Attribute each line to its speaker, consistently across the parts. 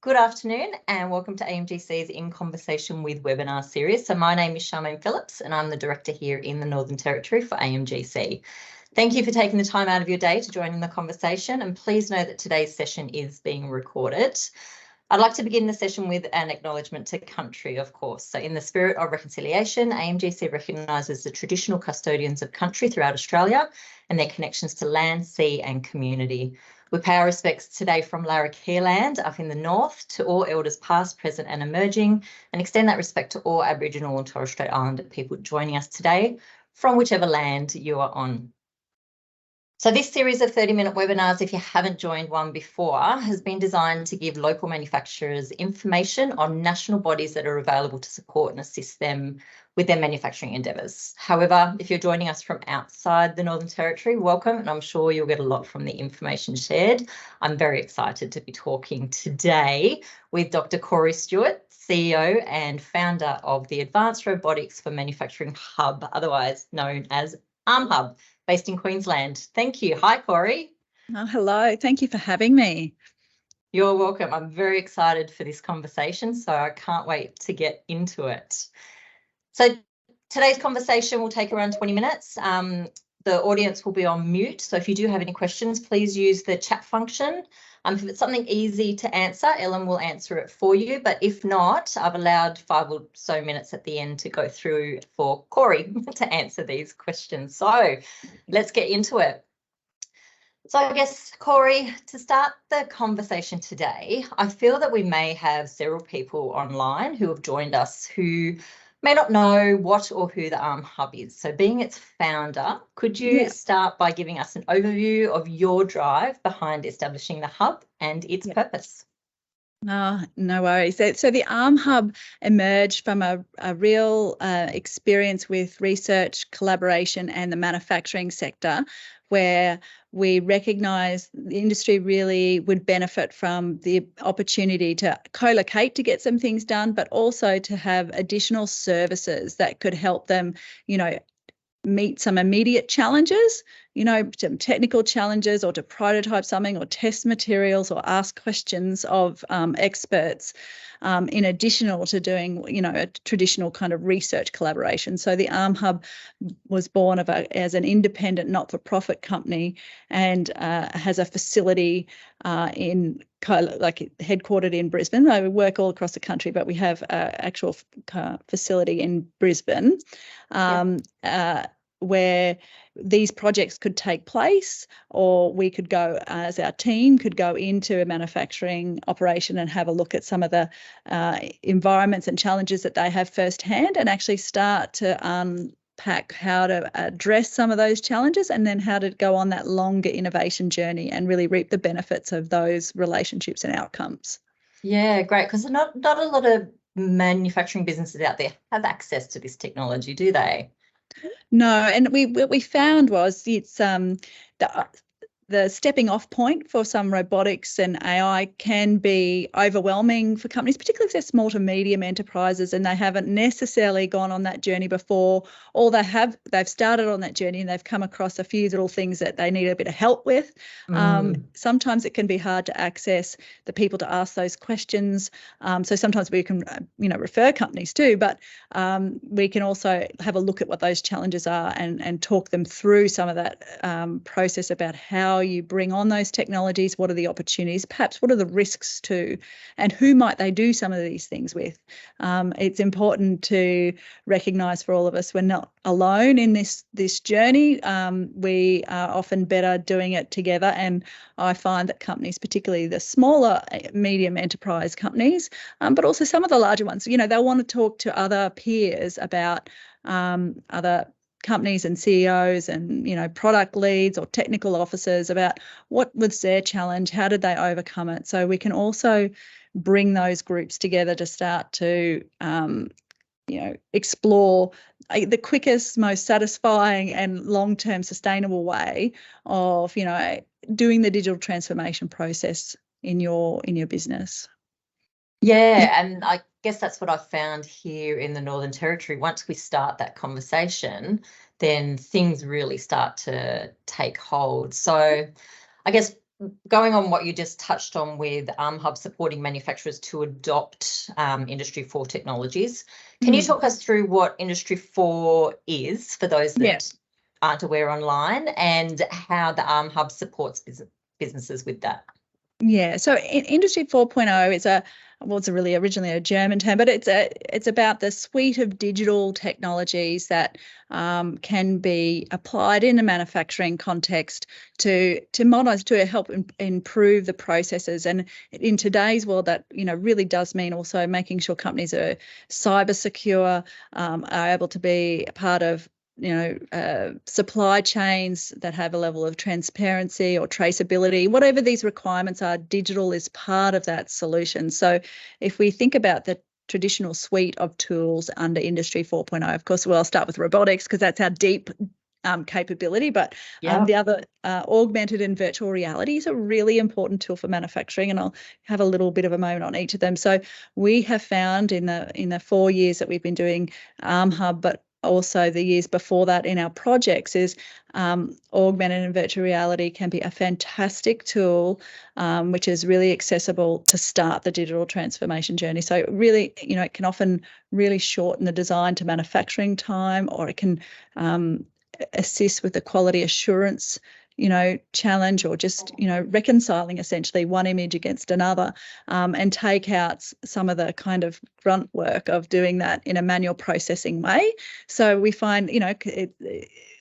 Speaker 1: Good afternoon and welcome to AMGC's In Conversation with webinar series. So my name is Charmaine Phillips and I'm the director here in the Northern Territory for AMGC. Thank you for taking the time out of your day to join in the conversation, and please know that today's session is being recorded. I'd like to begin the session with an acknowledgement to country, of course. So in the spirit of reconciliation, AMGC recognises the traditional custodians of country throughout Australia and their connections to land, sea and community. We pay our respects today from Larrakia land up in the north to all elders past, present and emerging, and extend that respect to all Aboriginal and Torres Strait Islander people joining us today from whichever land you are on. So this series of 30-minute webinars, if you haven't joined one before, has been designed to give local manufacturers information on national bodies that are available to support and assist them with their manufacturing endeavours. However, if you're joining us from outside the Northern Territory, welcome, and I'm sure you'll get a lot from the information shared. I'm very excited to be talking today with Dr. Corey Stewart, CEO and founder of the Advanced Robotics for Manufacturing Hub, otherwise known as Hub, based in Queensland. Thank you. Hi, Corey.
Speaker 2: Oh, hello. Thank you for having me.
Speaker 1: You're welcome. I'm very excited for this conversation, so I can't wait to get into it. So today's conversation will take around 20 minutes. The audience will be on mute, so if you do have any questions, please use the chat function. If it's something easy to answer, Ellen will answer it for you, but if not, I've allowed 5 or so minutes at the end to go through for Corey to answer these questions. So let's get into it. So I guess, Corey, to start the conversation today, I feel that we may have several people online who have joined us who may not know what or who the Hub is. So being its founder, could you start by giving us an overview of your drive behind establishing the Hub and its purpose?
Speaker 2: No worries. So the Hub emerged from a real experience with research, collaboration and the manufacturing sector, where we recognise the industry really would benefit from the opportunity to co-locate to get some things done, but also to have additional services that could help them, meet some immediate challenges, some technical challenges, or to prototype something or test materials or ask questions of experts, in addition to doing, a traditional kind of research collaboration. So the Hub was born as an independent not-for-profit company and has a facility headquartered in Brisbane. We work all across the country, but we have an actual facility in Brisbane. Where these projects could take place, or we could go, as our team could go into a manufacturing operation and have a look at some of the environments and challenges that they have firsthand, and actually start to unpack how to address some of those challenges, and then how to go on that longer innovation journey and really reap the benefits of those relationships and outcomes. Yeah,
Speaker 1: great, because not a lot of manufacturing businesses out there have access to this technology, do they?
Speaker 2: No, and what we found was it's the stepping off point for some robotics and AI can be overwhelming for companies, particularly if they're small to medium enterprises and they haven't necessarily gone on that journey before, or they've started on that journey and they've come across a few little things that they need a bit of help with. Sometimes it can be hard to access the people to ask those questions. So sometimes we can, refer companies too, but we can also have a look at what those challenges are and talk them through some of that process about how you bring on those technologies, what are the opportunities, perhaps what are the risks too, and who might they do some of these things with. It's important to recognise for all of us we're not alone in this journey. We are often better doing it together, and I find that companies, particularly the smaller medium enterprise companies, but also some of the larger ones, they'll want to talk to other peers about other companies and CEOs and product leads or technical officers about what was their challenge, how did they overcome it. So we can also bring those groups together to start to explore the quickest, most satisfying and long-term sustainable way of doing the digital transformation process in your business.
Speaker 1: Yeah, and I guess that's what I've found here in the Northern Territory. Once we start that conversation, then things really start to take hold. So I guess going on what you just touched on with Hub supporting manufacturers to adopt Industry 4 technologies, can you talk us through what Industry 4 is for those that aren't aware online, and how the Hub supports businesses with that?
Speaker 2: Yeah, so Industry 4.0 is it's really originally a German term, but it's about the suite of digital technologies that can be applied in a manufacturing context to modernise, to help improve the processes. And in today's world, that really does mean also making sure companies are cyber secure, are able to be a part of supply chains that have a level of transparency or traceability. Whatever these requirements are, digital is part of that solution. So if we think about the traditional suite of tools under Industry 4.0, of course, I'll start with robotics because that's our deep capability, but the other augmented and virtual reality is a really important tool for manufacturing, and I'll have a little bit of a moment on each of them. So we have found in the 4 years that we've been doing Hub, but also the years before that in our projects, is augmented and virtual reality can be a fantastic tool, which is really accessible to start the digital transformation journey. So really, it can often really shorten the design to manufacturing time, or it can assist with the quality assurance challenge, or just reconciling essentially one image against another, and take out some of the kind of grunt work of doing that in a manual processing way. So we find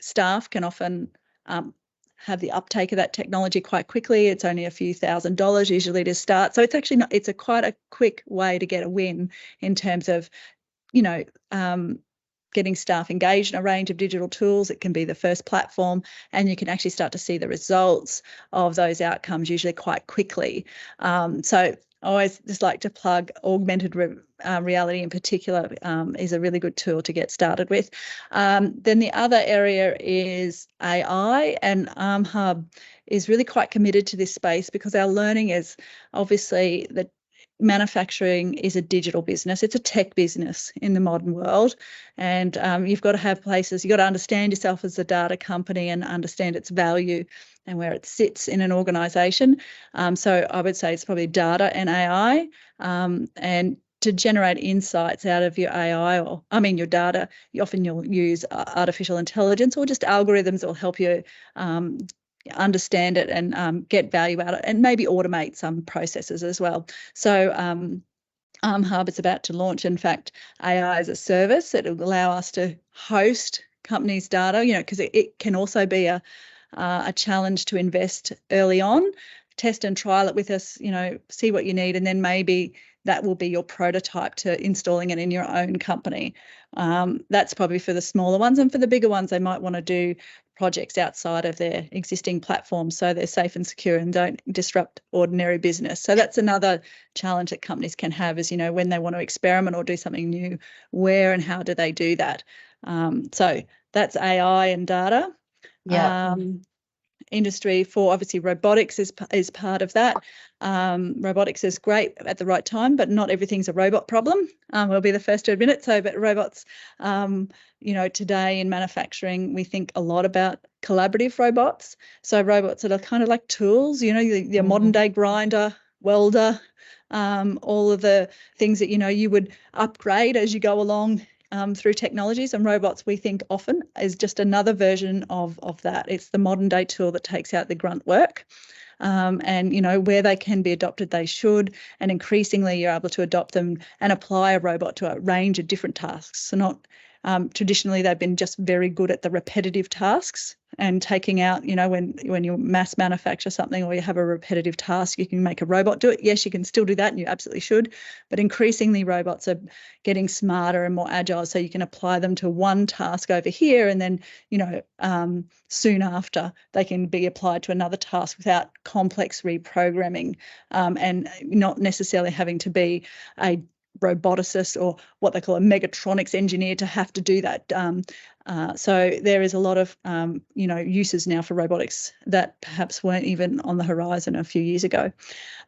Speaker 2: staff can often have the uptake of that technology quite quickly. It's only a few $1,000s usually to start, so it's actually not, it's quite a quick way to get a win in terms of getting staff engaged in a range of digital tools. It can be the first platform, and you can actually start to see the results of those outcomes usually quite quickly. So I always just like to plug augmented reality in particular is a really good tool to get started with. Then the other area is AI, and Hub is really quite committed to this space because our learning is obviously that manufacturing is a digital business. It's a tech business in the modern world, and you've got to have places, you've got to understand yourself as a data company and understand its value and where it sits in an organisation. So I would say it's probably data and AI, and to generate insights out of your AI, or your data, you'll use artificial intelligence or just algorithms that will help you understand it and get value out of it, and maybe automate some processes as well. So Hub is about to launch, in fact, AI as a service that will allow us to host companies' data, because it can also be a challenge to invest early on, test and trial it with us, see what you need, and then maybe that will be your prototype to installing it in your own company. That's probably for the smaller ones, and for the bigger ones, they might want to do projects outside of their existing platforms so they're safe and secure and don't disrupt ordinary business. So that's another challenge that companies can have, is when they want to experiment or do something new, where and how do they do that? So that's AI and data. Industry 4, obviously robotics is part of that. Robotics is great at the right time, but not everything's a robot problem. We'll be the first to admit it. So, but robots, today in manufacturing, we think a lot about collaborative robots. So robots that are kind of like tools, your modern day grinder, welder, all of the things that, you would upgrade as you go along through technologies, and robots we think often is just another version of that. It's the modern day tool that takes out the grunt work, and where they can be adopted they should, and increasingly you're able to adopt them and apply a robot to a range of different tasks. So not traditionally they've been just very good at the repetitive tasks and taking out, when you mass manufacture something or you have a repetitive task, you can make a robot do it. Yes, you can still do that, and you absolutely should, but increasingly robots are getting smarter and more agile, so you can apply them to one task over here, and then soon after they can be applied to another task without complex reprogramming, and not necessarily having to be a roboticist or what they call a mechatronics engineer to have to do that. So there is a lot of uses now for robotics that perhaps weren't even on the horizon a few years ago.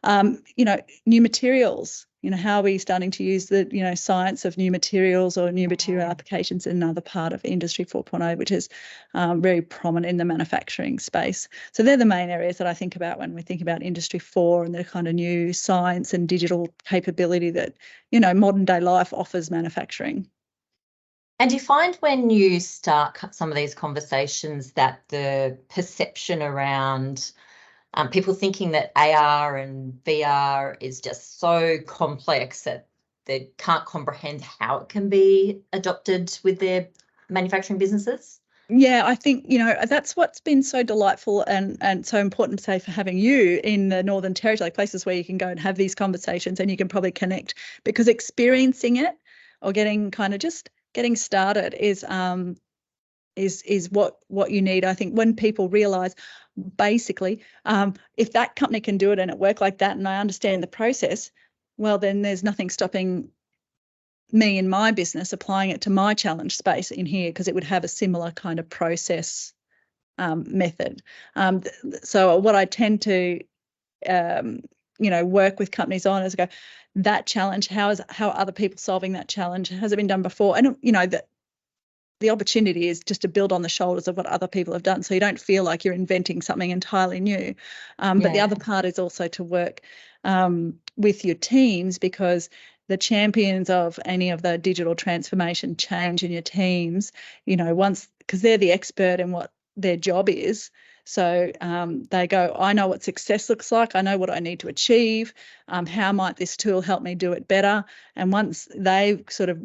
Speaker 2: New materials. how are we starting to use the, science of new materials or new material applications in another part of Industry 4.0, which is very prominent in the manufacturing space. So they're the main areas that I think about when we think about Industry 4 and the kind of new science and digital capability that, modern day life offers manufacturing.
Speaker 1: And do you find when you start some of these conversations that the perception around people thinking that AR and VR is just so complex that they can't comprehend how it can be adopted with their manufacturing businesses?
Speaker 2: Yeah, I think, that's what's been so delightful and so important, say, for having you in the Northern Territory, places where you can go and have these conversations and you can probably connect, because experiencing it or getting started is what you need. I think when people realise, basically, if that company can do it and it worked like that and I understand the process, well, then there's nothing stopping me in my business applying it to my challenge space in here, because it would have a similar kind of process method. So what I tend to work with companies on is go, that challenge, how are other people solving that challenge? Has it been done before? And the opportunity is just to build on the shoulders of what other people have done, so you don't feel like you're inventing something entirely new. But the other part is also to work with your teams, because the champions of any of the digital transformation change in your teams, because they're the expert in what their job is. So they go, I know what success looks like. I know what I need to achieve. How might this tool help me do it better? And once they sort of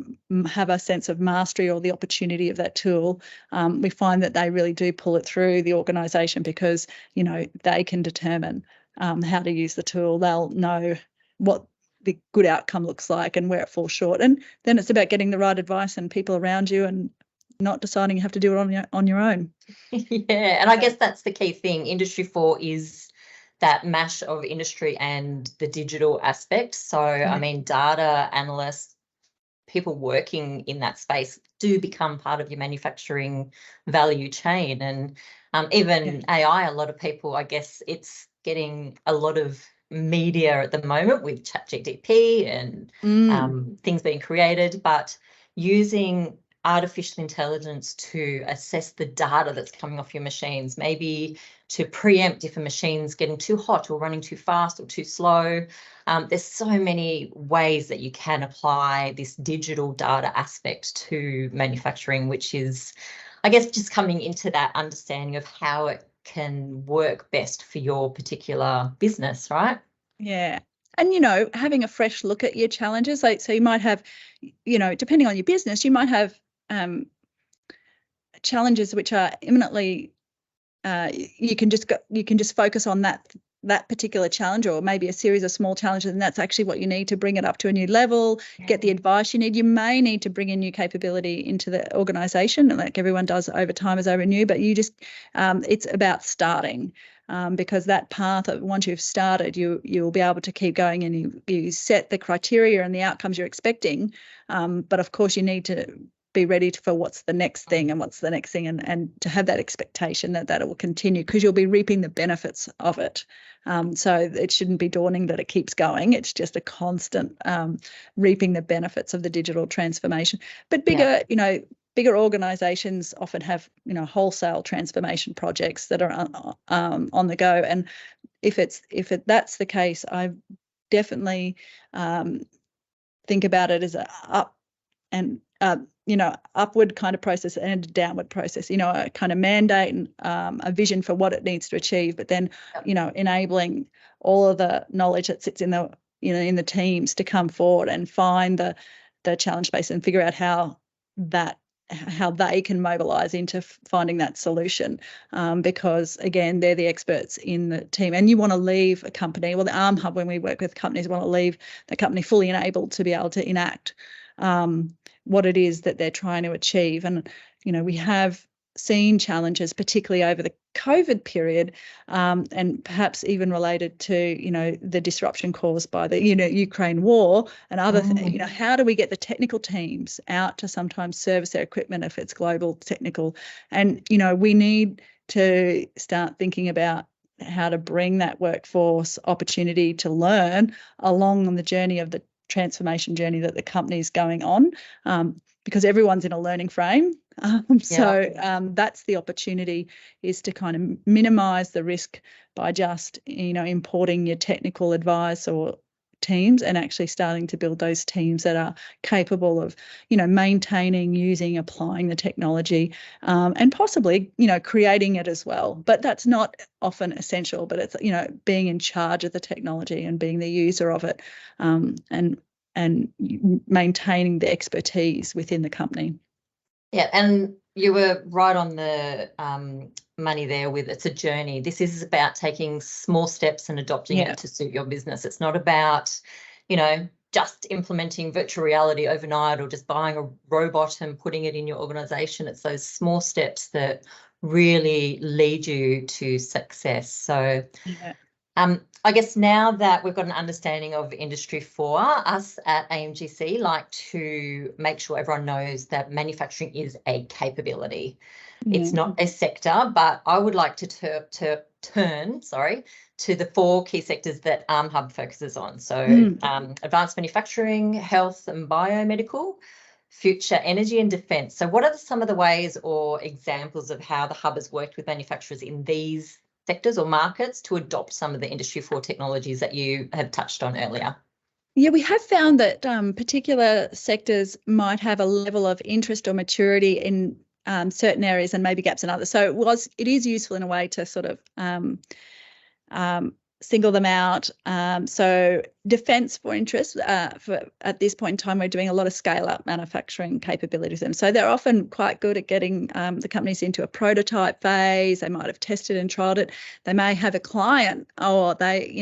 Speaker 2: have a sense of mastery or the opportunity of that tool, we find that they really do pull it through the organisation, because, they can determine how to use the tool. They'll know what the good outcome looks like and where it falls short. And then it's about getting the right advice and people around you, and not deciding you have to do it on your own.
Speaker 1: Yeah, and I guess that's the key thing. Industry 4 is that mash of industry and the digital aspect. So, I mean, data analysts, people working in that space do become part of your manufacturing value chain. And even AI, a lot of people, I guess it's getting a lot of media at the moment with ChatGPT and things being created, but using artificial intelligence to assess the data that's coming off your machines, maybe to preempt if a machine's getting too hot or running too fast or too slow. There's so many ways that you can apply this digital data aspect to manufacturing, which is, I guess, just coming into that understanding of how it can work best for your particular business, right?
Speaker 2: Yeah. And, having a fresh look at your challenges. So you might have, depending on your business, you might have challenges which are imminently, you can just focus on that particular challenge, or maybe a series of small challenges, and that's actually what you need to bring it up to a new level, get the advice you need. You may need to bring in new capability into the organisation, like everyone does over time as they renew, but you just, it's about starting. Because that path, once you've started, you'll be able to keep going, and you set the criteria and the outcomes you're expecting. But of course, you need to be ready for what's the next thing and to have that expectation that it will continue, because you'll be reaping the benefits of it. So it shouldn't be daunting that it keeps going. It's just a constant reaping the benefits of the digital transformation. But bigger organisations often have, wholesale transformation projects that are on the go. And if that's the case, I definitely think about it as upward kind of process and a downward process. A kind of mandate and a vision for what it needs to achieve, but then enabling all of the knowledge that sits in the teams to come forward and find the challenge space and figure out how they can mobilise into finding that solution, because, again, they're the experts in the team. And you want to leave a company, the Arm Hub, when we work with companies, want to leave the company fully enabled to be able to enact what it is that they're trying to achieve. And, we have seen challenges, particularly over the COVID period, and perhaps even related to, the disruption caused by the, Ukraine war and other things. How do we get the technical teams out to sometimes service their equipment if it's global technical? And, we need to start thinking about how to bring that workforce opportunity to learn along on the journey of the transformation journey that the company is going on, because everyone's in a learning frame. That's the opportunity, is to kind of minimise the risk by just, importing your technical advice or teams and actually starting to build those teams that are capable of, maintaining, using, applying the technology, and possibly, creating it as well. But that's not often essential, but it's, being in charge of the technology and being the user of it, and maintaining the expertise within the company.
Speaker 1: Yeah, and you were right on the money there with it's a journey. This is about taking small steps and adopting it to suit your business. It's not about, just implementing virtual reality overnight or just buying a robot and putting it in your organisation. It's those small steps that really lead you to success. So I guess now that we've got an understanding of Industry 4, us at AMGC like to make sure everyone knows that manufacturing is a capability. It's not a sector, but I would like to turn to the 4 key sectors that ArmHub focuses on. So advanced manufacturing, health and biomedical, future energy and defence. So what are some of the ways or examples of how the hub has worked with manufacturers in these sectors or markets to adopt some of the Industry 4 technologies that you have touched on earlier?
Speaker 2: Yeah, we have found that particular sectors might have a level of interest or maturity in certain areas and maybe gaps in others. So it is useful in a way to sort of single them out. So defence, for interest, at this point in time, we're doing a lot of scale-up manufacturing capabilities. And so they're often quite good at getting the companies into a prototype phase. They might have tested and trialled it. They may have a client, or they,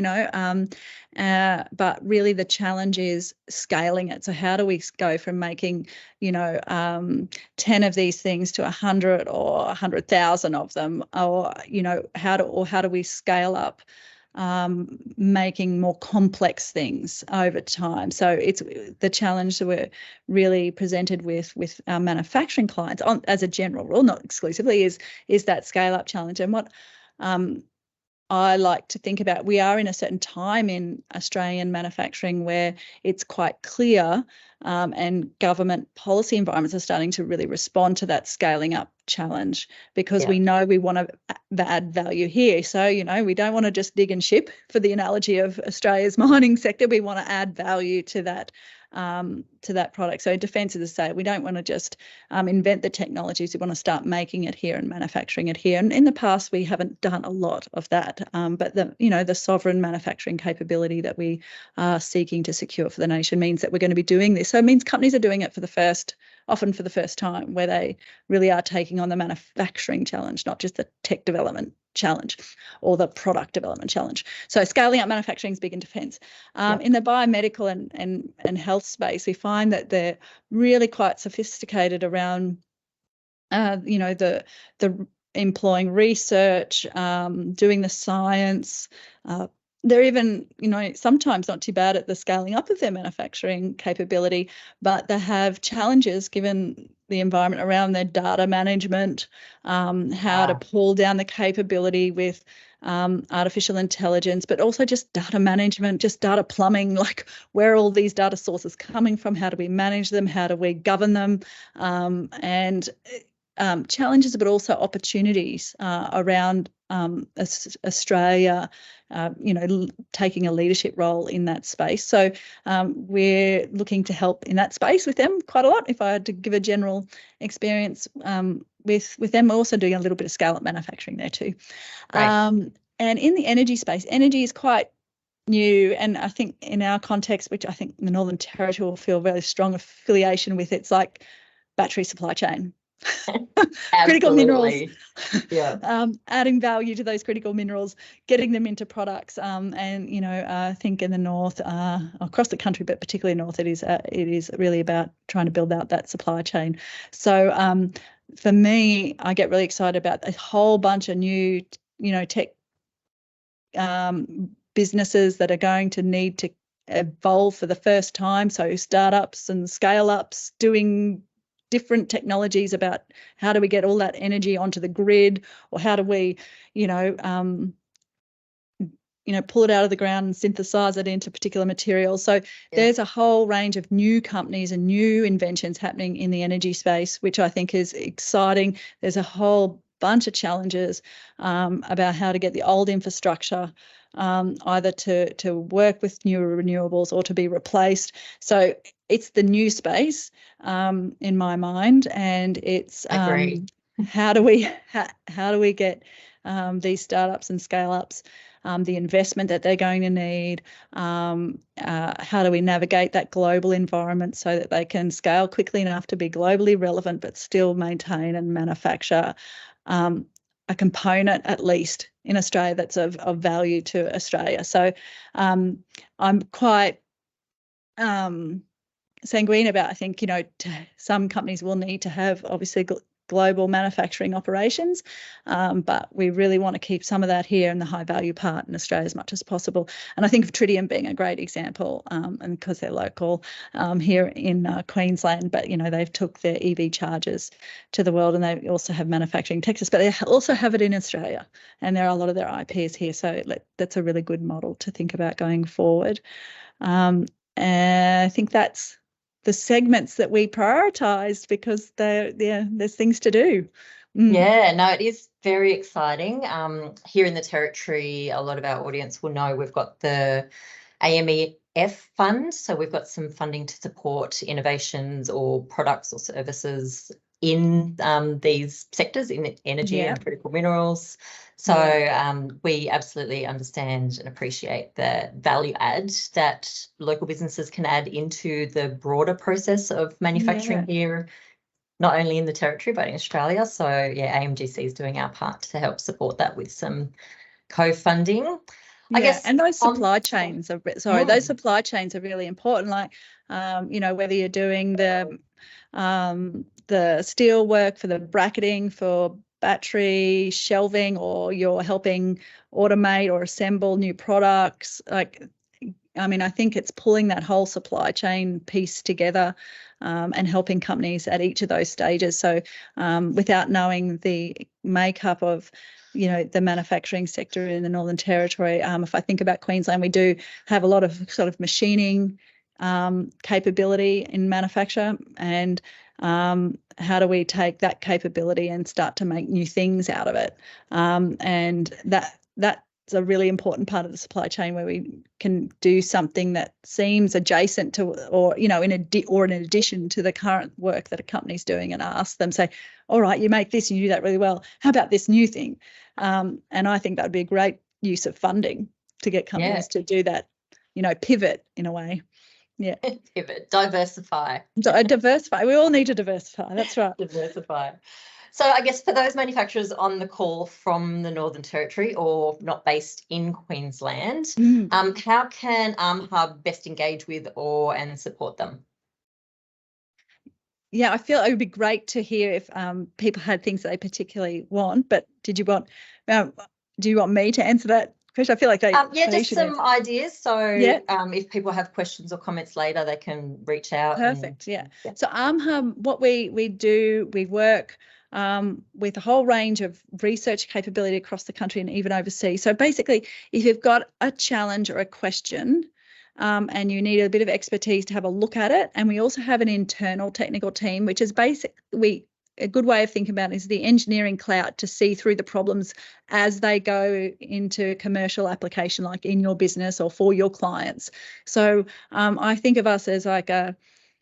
Speaker 2: but really the challenge is scaling it. So how do we go from making, 10 of these things to 100 or 100,000 of them, or, how do we scale up making more complex things over time? So it's the challenge that we're really presented with our manufacturing clients as a general rule, not exclusively, is that scale up challenge. And what I like to think about, we are in a certain time in Australian manufacturing where it's quite clear, and government policy environments are starting to really respond to that scaling up challenge, because we know we want to add value here. So, we don't want to just dig and ship, for the analogy of Australia's mining sector. We want to add value to that product. So defence, as I say, we don't want to just invent the technologies. We want to start making it here and manufacturing it here. And in the past, we haven't done a lot of that. But the sovereign manufacturing capability that we are seeking to secure for the nation means that we're going to be doing this. So it means companies are doing it often for the first time, where they really are taking on the manufacturing challenge, not just the tech development challenge or the product development challenge. So scaling up manufacturing is big in defence. In the biomedical and health space, we find that they're really quite sophisticated around, the employing research, doing the science. They're even, sometimes not too bad at the scaling up of their manufacturing capability, but they have challenges given the environment around their data management, how to pull down the capability with artificial intelligence, but also just data management, just data plumbing, like where are all these data sources coming from? How do we manage them? How do we govern them? And challenges, but also opportunities around Australia, taking a leadership role in that space. So we're looking to help in that space with them quite a lot. If I had to give a general experience with them, we're also doing a little bit of scale-up manufacturing there too. Right. And in the energy space, energy is quite new, and I think in our context, which I think the Northern Territory will feel very strong affiliation with, it's like battery supply chain. Critical minerals, adding value to those critical minerals, getting them into products, and I think in the north, across the country, but particularly north, it is really about trying to build out that supply chain. So for me, I get really excited about a whole bunch of new tech businesses that are going to need to evolve for the first time. So startups and scale-ups doing different technologies about how do we get all that energy onto the grid, or how do we, pull it out of the ground and synthesize it into particular materials. So there's a whole range of new companies and new inventions happening in the energy space, which I think is exciting. There's a whole bunch of challenges about how to get the old infrastructure either to work with newer renewables or to be replaced. So it's the new space in my mind, and it's how do we get these startups and scale ups the investment that they're going to need? How do we navigate that global environment so that they can scale quickly enough to be globally relevant but still maintain and manufacture a component, at least in Australia, that's of value to Australia? So I'm quite sanguine about, I think, some companies will need to have obviously global manufacturing operations, but we really want to keep some of that here in the high value part in Australia as much as possible. And I think of Tritium being a great example, and because they're local here in Queensland, but they've took their EV chargers to the world, and they also have manufacturing in Texas, but they also have it in Australia, and there are a lot of their IPs here. So that's a really good model to think about going forward. And I think that's the segments that we prioritised because there's things to do.
Speaker 1: Yeah, no, it is very exciting. Here in the Territory, a lot of our audience will know we've got the AMEF fund. So we've got some funding to support innovations or products or services in these sectors, in energy and critical minerals. So we absolutely understand and appreciate the value add that local businesses can add into the broader process of manufacturing here, not only in the Territory but in Australia. So AMGC is doing our part to help support that with some co-funding. I guess,
Speaker 2: and those supply chains are those supply chains are really important. Like whether you're doing the steel work for the bracketing for battery shelving, or you're helping automate or assemble new products. I think it's pulling that whole supply chain piece together and helping companies at each of those stages. So without knowing the makeup of the manufacturing sector in the Northern Territory, if I think about Queensland, we do have a lot of sort of machining capability in manufacture, and how do we take that capability and start to make new things out of it? And that's a really important part of the supply chain, where we can do something that seems adjacent to, or in addition to the current work that a company's doing, and ask them, say, all right, you make this and you do that really well, how about this new thing? And I think that would be a great use of funding to get companies to do that, pivot in a way. Yeah.
Speaker 1: Pivot, diversify.
Speaker 2: Diversify. We all need to diversify. That's right.
Speaker 1: Diversify. So I guess for those manufacturers on the call from the Northern Territory or not based in Queensland, how can Hub best engage with and support them?
Speaker 2: Yeah, I feel it would be great to hear if people had things that they particularly want. But do you want me to answer that? I feel like
Speaker 1: just some ideas. So if people have questions or comments later, they can reach out.
Speaker 2: Perfect. So Hub, what we do, we work with a whole range of research capability across the country and even overseas. So basically, if you've got a challenge or a question and you need a bit of expertise to have a look at it, and we also have an internal technical team, which is a good way of thinking about it is the engineering clout to see through the problems as they go into commercial application, like in your business or for your clients. So I think of us as like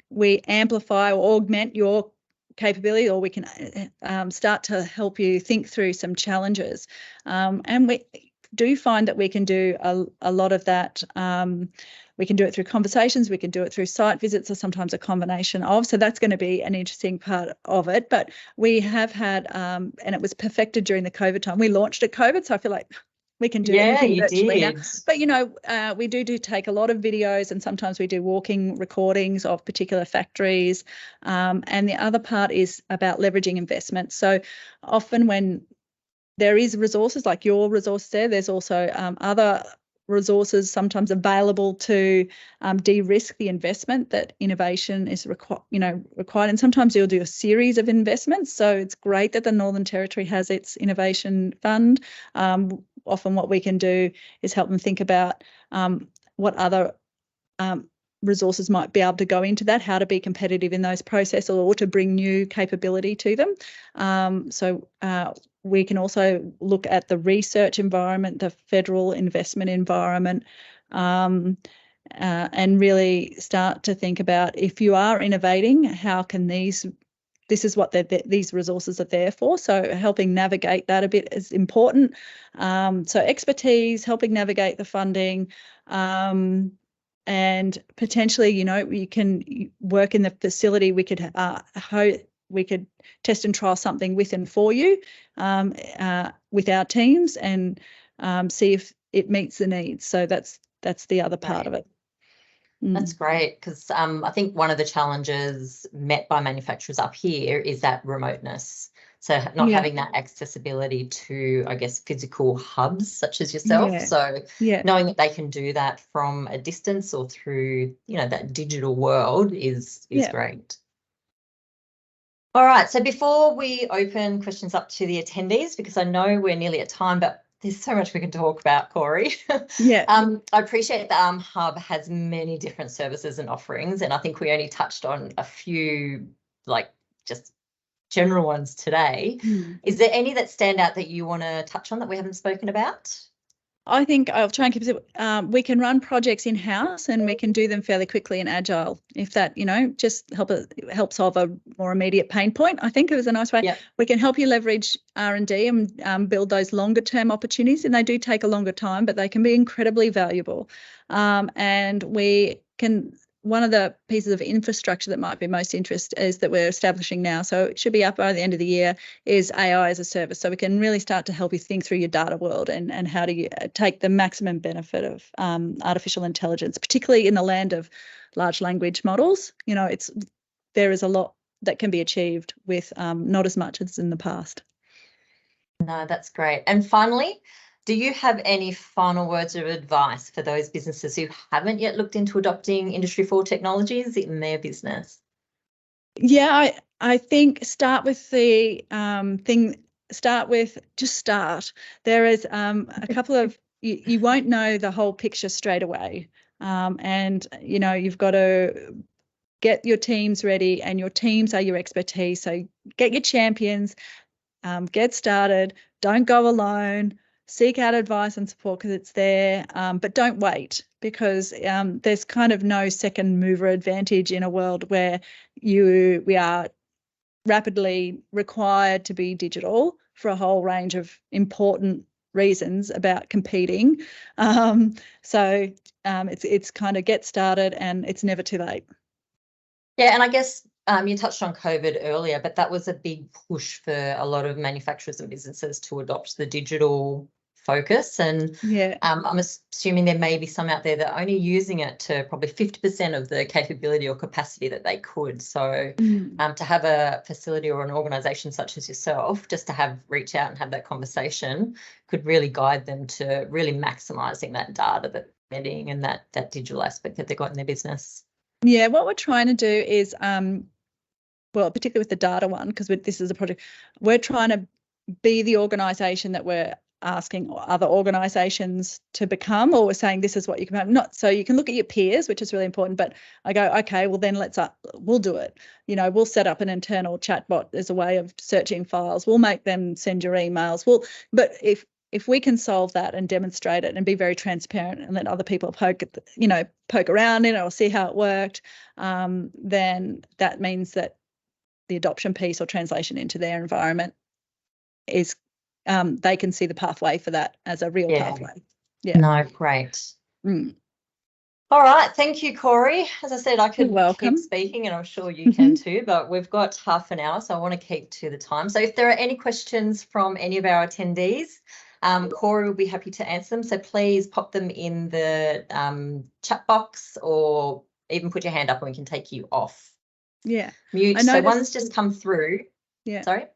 Speaker 2: we amplify or augment your capability, or we can start to help you think through some challenges. And we do find that we can do a lot of that. We can do it through conversations, we can do it through site visits, or sometimes a combination of. So that's going to be an interesting part of it. But we have had, and it was perfected during the COVID time. We launched at COVID, so I feel like we can do anything virtually now. But, we do take a lot of videos, and sometimes we do walking recordings of particular factories. And the other part is about leveraging investment. So often when there is resources like your resource there's also other resources sometimes available to de-risk the investment that innovation is required. And sometimes you'll do a series of investments. So it's great that the Northern Territory has its innovation fund. often what we can do is help them think about what other resources might be able to go into that, how to be competitive in those processes or to bring new capability to them. So we can also look at the research environment, the federal investment environment, and really start to think about, if you are innovating, how can this is what these resources are there for. So helping navigate that a bit is important. So expertise, helping navigate the funding, and potentially, you can work in the facility. We could test and trial something with and for you with our teams and see if it meets the needs. So that's the other part of it.
Speaker 1: That's great, because I think one of the challenges met by manufacturers up here is that remoteness. So not having that accessibility to, I guess, physical hubs such as yourself.
Speaker 2: Yeah.
Speaker 1: So knowing that they can do that from a distance or through, that digital world is great. All right. So before we open questions up to the attendees, because I know we're nearly at time, but there's so much we can talk about, Corey. I appreciate the Hub has many different services and offerings, and I think we only touched on a few, just general ones today. Is there any that stand out that you want to touch on that we haven't spoken about?
Speaker 2: I think I'll try and keep it. We can run projects in-house and we can do them fairly quickly and agile. If that, just help solve a more immediate pain point, I think it was a nice way. We can help you leverage R&D and build those longer-term opportunities, and they do take a longer time, but they can be incredibly valuable. And we can. One of the pieces of infrastructure that might be most interest is that we're establishing now, so it should be up by the end of the year, is AI as a service. So we can really start to help you think through your data world and how do you take the maximum benefit of artificial intelligence, particularly in the land of large language models. There is a lot that can be achieved with not as much as in the past.
Speaker 1: No, that's great. And finally, do you have any final words of advice for those businesses who haven't yet looked into adopting Industry 4 technologies in their business?
Speaker 2: Yeah, I think start with the start. There is a couple of, you won't know the whole picture straight away. And, you've got to get your teams ready, and your teams are your expertise. So get your champions, get started, don't go alone. Seek out advice and support because it's there, but don't wait, because there's kind of no second mover advantage in a world where we are rapidly required to be digital for a whole range of important reasons about competing. So it's kind of get started, and it's never too late.
Speaker 1: Yeah, and I guess you touched on COVID earlier, but that was a big push for a lot of manufacturers and businesses to adopt the digital focus. And I'm assuming there may be some out there that are only using it to probably 50% of the capability or capacity that they could. So to have a facility or an organisation such as yourself, just to reach out and have that conversation, could really guide them to really maximising that data that they're getting and that digital aspect that they've got in their business.
Speaker 2: Yeah, what we're trying to do is, particularly with the data one, because this is a project, we're trying to be the organisation that we're asking other organisations to become, or we're saying this is what you can have. Not so you can look at your peers, which is really important, but I go, okay, well then we'll do it. We'll set up an internal chatbot as a way of searching files. We'll make them send your emails. But if we can solve that and demonstrate it and be very transparent and let other people poke around in it or see how it worked, then that means that the adoption piece or translation into their environment is they can see the pathway for that as a real pathway. Yeah.
Speaker 1: No, great. All right. Thank you, Corey. As I said, I could keep speaking, and I'm sure you can too, but we've got half an hour, so I want to keep to the time. So if there are any questions from any of our attendees, Corey will be happy to answer them. So please pop them in the chat box, or even put your hand up and we can take you off mute. So one's just come through.
Speaker 2: Yeah.
Speaker 1: Sorry?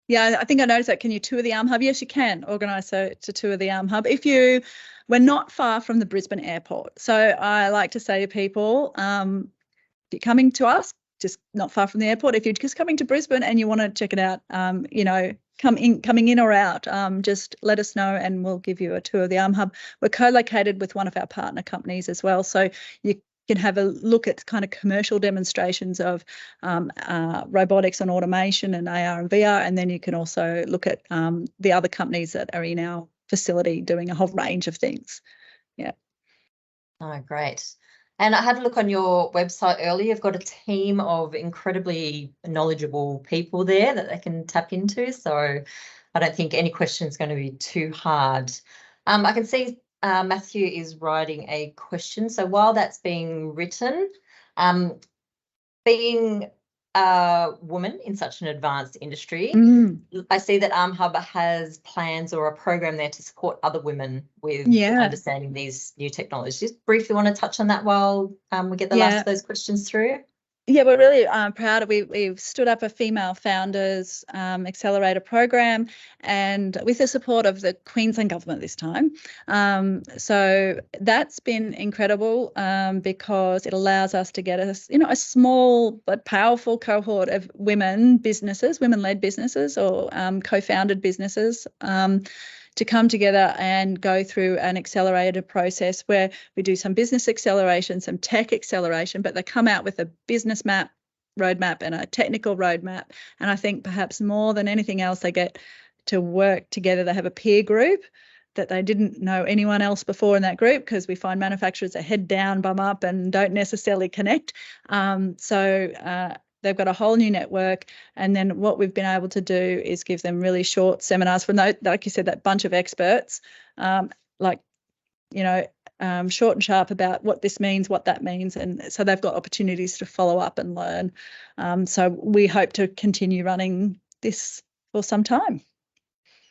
Speaker 2: Yeah, I think I noticed that. Can you tour the ARM Hub? Yes, you can organise to tour the ARM Hub. We're not far from the Brisbane airport. So I like to say to people, if you're coming to us, just not far from the airport. If you're just coming to Brisbane and you want to check it out, coming in or out, just let us know and we'll give you a tour of the Arm Hub. We're co-located with one of our partner companies as well, so you can have a look at kind of commercial demonstrations of robotics and automation and AR and VR, and then you can also look at the other companies that are in our facility doing a whole range of things. Yeah.
Speaker 1: Oh, great. And I had a look on your website earlier. You've got a team of incredibly knowledgeable people there that they can tap into. So I don't think any question is going to be too hard. I can see Matthew is writing a question. So while that's being written, being a woman in such an advanced industry, I see that Arm Hub has plans or a program there to support other women with understanding these new technologies. Just briefly want to touch on that while we get the last of those questions through.
Speaker 2: Yeah, we're really proud of we've stood up a female founders accelerator program, and with the support of the Queensland government this time. So that's been incredible because it allows us to get a small but powerful cohort of women businesses, women-led businesses or co-founded businesses to come together and go through an accelerated process where we do some business acceleration, some tech acceleration, but they come out with a business roadmap and a technical roadmap. And I think perhaps more than anything else, they get to work together. They have a peer group that they didn't know anyone else before in that group, because we find manufacturers are head down, bum up and don't necessarily connect. They've got a whole new network, and then what we've been able to do is give them really short seminars from those, like you said, that bunch of experts, short and sharp about what this means, what that means, and so they've got opportunities to follow up and learn. So we hope to continue running this for some time.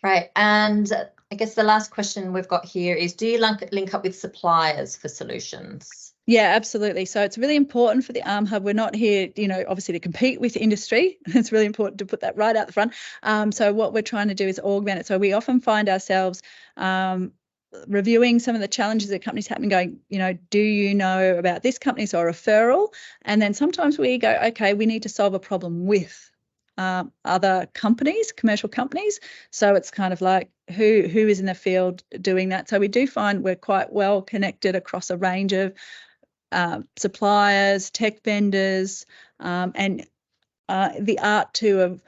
Speaker 1: Right, and I guess the last question we've got here is, do you link up with suppliers for solutions?
Speaker 2: Yeah, absolutely. So it's really important for the Arm Hub. We're not here, obviously to compete with industry. It's really important to put that right out the front. So what we're trying to do is augment it. So we often find ourselves reviewing some of the challenges that companies have and going, do you know about this company's or referral? And then sometimes we go, okay, we need to solve a problem with other companies, commercial companies. So it's kind of like who is in the field doing that. So we do find we're quite well connected across a range of suppliers, tech vendors, and the art too of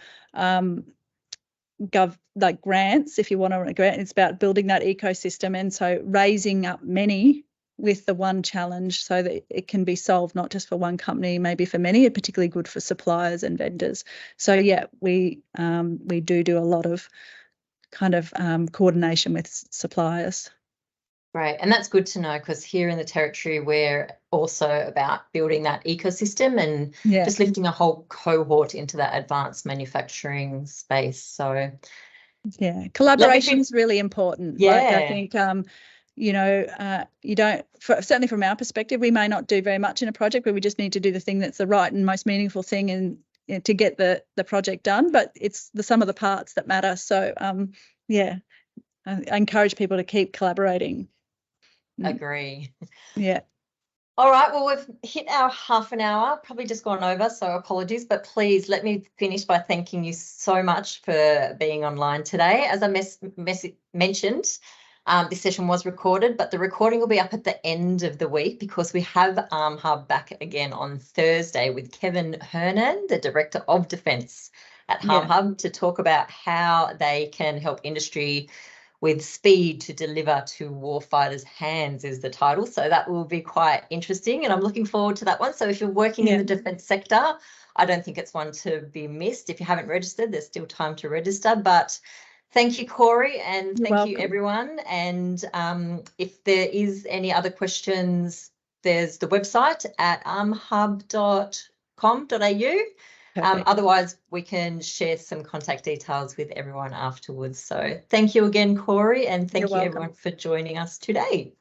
Speaker 2: grants. If you want a grant, it's about building that ecosystem, and so raising up many with the one challenge so that it can be solved not just for one company, maybe for many, particularly good for suppliers and vendors. So yeah, we do a lot of kind of coordination with suppliers.
Speaker 1: Great, and that's good to know, because here in the Territory we're also about building that ecosystem and just lifting a whole cohort into that advanced manufacturing space. So
Speaker 2: yeah, collaboration is really important.
Speaker 1: Yeah,
Speaker 2: like, I think you don't, certainly from our perspective, we may not do very much in a project, but we just need to do the thing that's the right and most meaningful thing and to get the project done. But it's the sum of the parts that matter. So I encourage people to keep collaborating.
Speaker 1: Agree.
Speaker 2: Yeah.
Speaker 1: All right, well, we've hit our half an hour, probably just gone over, so apologies, but please let me finish by thanking you so much for being online today. As I mentioned, this session was recorded, but the recording will be up at the end of the week because we have Arm Hub back again on Thursday with Kevin Hernan, the Director of Defence at Arm Hub, to talk about how they can help industry with speed to deliver to warfighters' hands is the title. So that will be quite interesting, and I'm looking forward to that one. So if you're working in the defence sector, I don't think it's one to be missed. If you haven't registered, there's still time to register. But thank you, Corey, and thank you, everyone. And if there is any other questions, there's the website at armhub.com.au. Otherwise, we can share some contact details with everyone afterwards. So thank you again, Corey, and thank you everyone for joining us today.